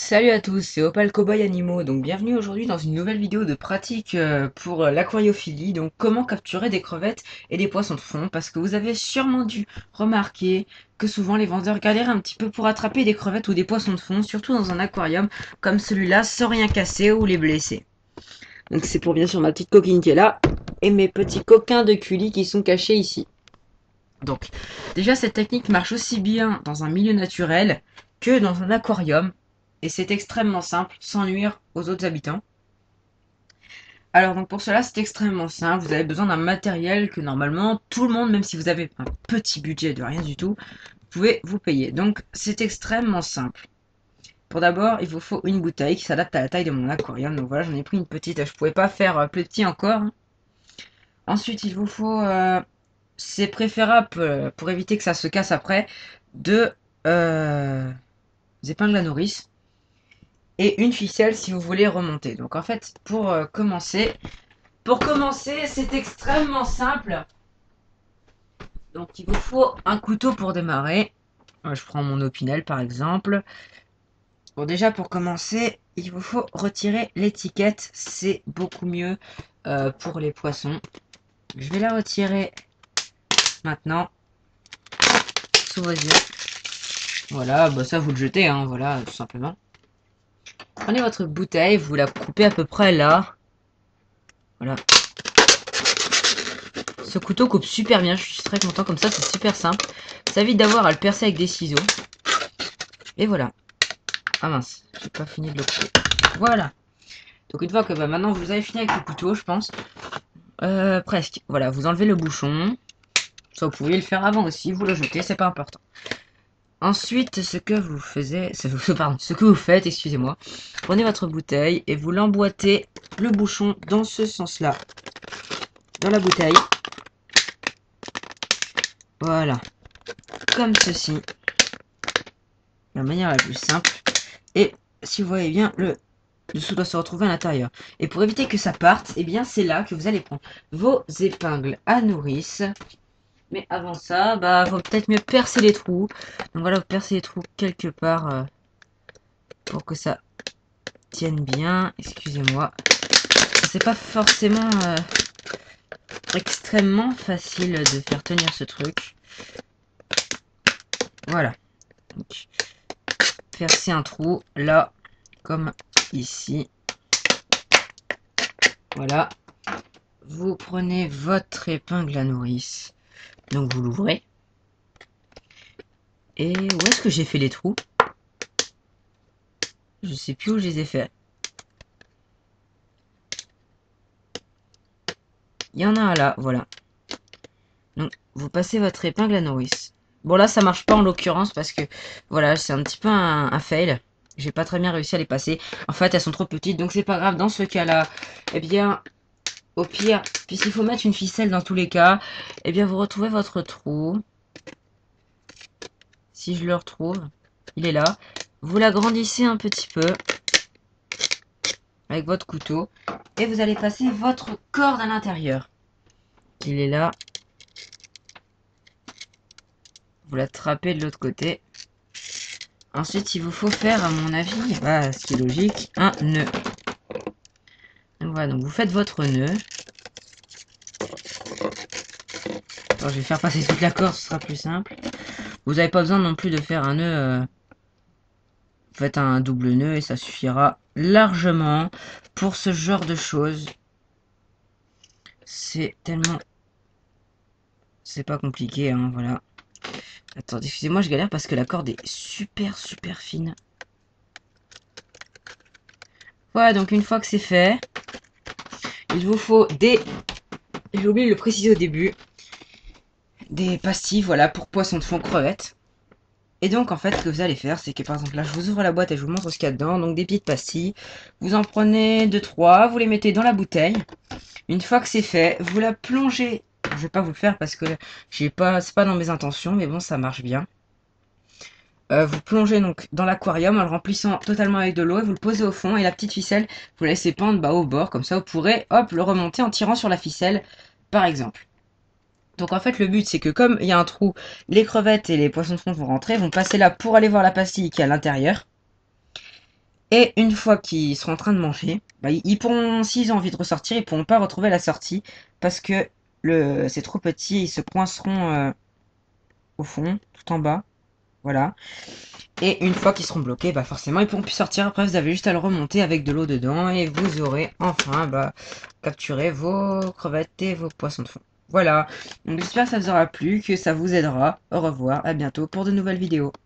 Salut à tous, c'est Opal Cowboy Animaux, donc bienvenue aujourd'hui dans une nouvelle vidéo de pratique pour l'aquariophilie, donc comment capturer des crevettes et des poissons de fond, parce que vous avez sûrement dû remarquer que souvent les vendeurs galèrent un petit peu pour attraper des crevettes ou des poissons de fond, surtout dans un aquarium comme celui-là, sans rien casser ou les blesser. Donc c'est pour bien sûr ma petite coquine qui est là, et mes petits coquins de culi qui sont cachés ici. Donc déjà cette technique marche aussi bien dans un milieu naturel que dans un aquarium, et c'est extrêmement simple, sans nuire aux autres habitants. Alors donc pour cela c'est extrêmement simple, vous avez besoin d'un matériel que normalement tout le monde, même si vous avez un petit budget de rien du tout, vous pouvez vous payer. Donc c'est extrêmement simple. Pour d'abord il vous faut une bouteille qui s'adapte à la taille de mon aquarium, donc voilà j'en ai pris une petite, je pouvais pas faire plus petit encore. Ensuite il vous faut, c'est préférable pour éviter que ça se casse après, deux épingles à nourrice et une ficelle si vous voulez remonter. Donc en fait, pour commencer, c'est extrêmement simple. Donc il vous faut un couteau pour démarrer. Je prends mon Opinel par exemple. Bon déjà pour commencer, il vous faut retirer l'étiquette, c'est beaucoup mieux pour les poissons. Je vais la retirer maintenant sous vos yeux. Voilà, bah ça vous le jetez, hein, voilà, tout simplement. Prenez votre bouteille, vous la coupez à peu près là. Voilà. Ce couteau coupe super bien, je suis très content comme ça, c'est super simple. Ça évite d'avoir à le percer avec des ciseaux. Et voilà. Ah mince, j'ai pas fini de le couper. Voilà. Donc une fois que maintenant vous avez fini avec le couteau, je pense. Presque. Voilà, vous enlevez le bouchon. Ça vous pouviez le faire avant aussi, vous le jetez, c'est pas important. Ensuite, ce que vous faites, excusez-moi. Prenez votre bouteille et vous l'emboîtez le bouchon dans ce sens-là. Dans la bouteille. Voilà. Comme ceci. La manière la plus simple. Et si vous voyez bien, le dessous doit se retrouver à l'intérieur. Et pour éviter que ça parte, eh bien c'est là que vous allez prendre vos épingles à nourrice. Mais avant ça, bah faut peut-être mieux percer les trous. Donc voilà, vous percez les trous quelque part pour que ça tienne bien. Excusez-moi. C'est pas forcément extrêmement facile de faire tenir ce truc. Voilà. Donc, percer un trou là, comme ici. Voilà. Vous prenez votre épingle à nourrice. Donc vous l'ouvrez. Et où est-ce que j'ai fait les trous? Je sais plus où je les ai faits. Il y en a un là, voilà. Donc vous passez votre épingle à nourrice. Bon là ça marche pas en l'occurrence parce que voilà c'est un petit peu un fail. J'ai pas très bien réussi à les passer. En fait elles sont trop petites donc c'est pas grave. Dans ce cas là, eh bien au pire, puisqu'il faut mettre une ficelle dans tous les cas, eh bien vous retrouvez votre trou. Si je le retrouve, il est là. Vous l'agrandissez un petit peu avec votre couteau et vous allez passer votre corde à l'intérieur. Il est là. Vous l'attrapez de l'autre côté. Ensuite, il vous faut faire, à mon avis, bah, ce qui est logique, un nœud. Donc voilà, donc vous faites votre nœud. Alors, je vais faire passer toute la corde, ce sera plus simple. Vous n'avez pas besoin non plus de faire un nœud. Vous faites un double nœud et ça suffira largement pour ce genre de choses. C'est tellement... C'est pas compliqué, hein, voilà. Attendez, excusez-moi, je galère parce que la corde est super fine. Voilà, donc une fois que c'est fait, il vous faut des... J'ai oublié de le préciser au début. Des pastilles, voilà, pour poissons de fond crevettes. Et donc, en fait, ce que vous allez faire, c'est que, par exemple, là, je vous ouvre la boîte et je vous montre ce qu'il y a dedans. Donc, des petites pastilles. Vous en prenez 2-3, vous les mettez dans la bouteille. Une fois que c'est fait, vous la plongez. Je vais pas vous le faire parce que c'est pas dans mes intentions, mais bon, ça marche bien. Vous plongez donc dans l'aquarium en le remplissant totalement avec de l'eau et vous le posez au fond et la petite ficelle, vous la laissez pendre au bord, comme ça vous pourrez, hop, le remonter en tirant sur la ficelle, par exemple. Donc en fait le but c'est que comme il y a un trou, les crevettes et les poissons de fond vont rentrer, vont passer là pour aller voir la pastille qui est à l'intérieur. Et une fois qu'ils seront en train de manger, bah, ils pourront, s'ils ont envie de ressortir, ils pourront pas retrouver la sortie parce que c'est trop petit, ils se coinceront au fond, tout en bas. Voilà. Et une fois qu'ils seront bloqués, bah forcément ils pourront plus sortir. Après, vous avez juste à le remonter avec de l'eau dedans et vous aurez enfin capturé vos crevettes et vos poissons de fond. Voilà. Donc j'espère que ça vous aura plu, que ça vous aidera. Au revoir, à bientôt pour de nouvelles vidéos.